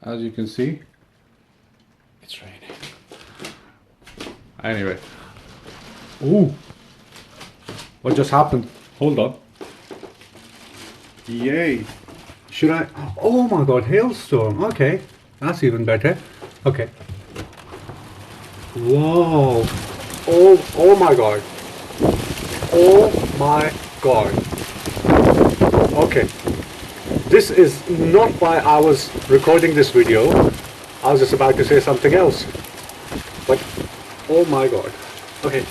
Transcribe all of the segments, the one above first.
As you can see, it's raining. Anyway. Ooh. What just happened? Hold on. Yay. Should I? Oh my god, hailstorm. Okay. That's even better. Okay. Whoa. Oh my god. Oh my god. Okay. This is not why I was recording this video. I was just about to say something else. But, oh my god. Okay.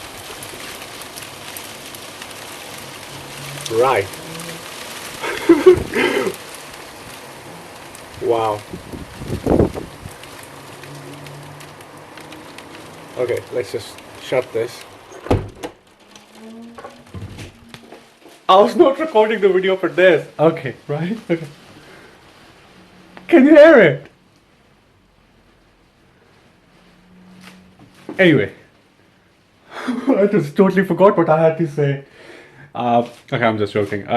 Right. Wow. Okay, let's just shut this. I was not recording the video for this. Okay, right? Okay. Can you hear it? Anyway. I just totally forgot what I had to say. Okay, I'm just joking.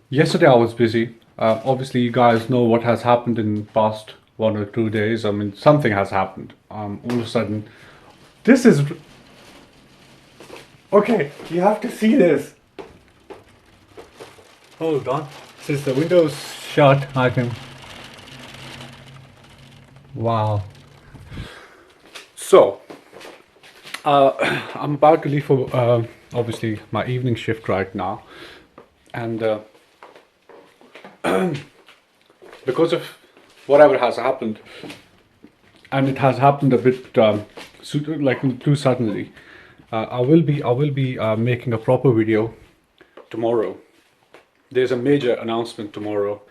Yesterday I was busy. Obviously you guys know what has happened in past 1 or 2 days. I mean, something has happened. All of a sudden, this is... Okay, you have to see this. Hold on. Since the window's shut, I can... Wow. So, I'm about to leave for obviously my evening shift right now, and because of whatever has happened, and it has happened a bit like too suddenly, I will be making a proper video tomorrow. There's a major announcement tomorrow,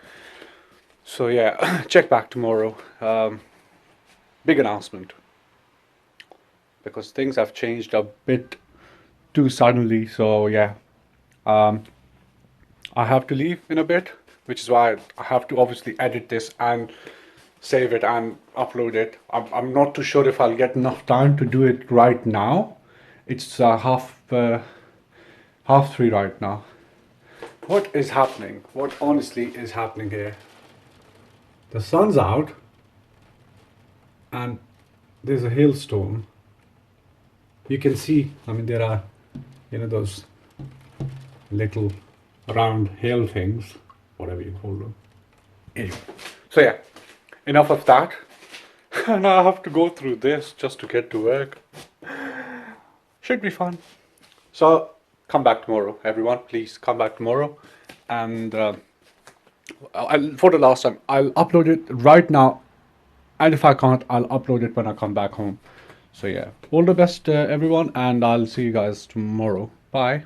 so yeah, check back tomorrow. Big announcement, because things have changed a bit too suddenly. So yeah, I have to leave in a bit, which is why I have to obviously edit this and save it and upload it. I'm not too sure if I'll get enough time to do it right now. It's half 3 right now. What is happening? What honestly is happening here? The sun's out and there's a hailstorm. You can see, I mean, there are, you know, those little round hail things, whatever you call them. Anyway, so yeah, enough of that. And I have to go through this just to get to work. Should be fun. So come back tomorrow, everyone. Please come back tomorrow. And for the last time, I'll upload it right now. And if I can't, I'll upload it when I come back home. So yeah, all the best everyone, and I'll see you guys tomorrow. Bye.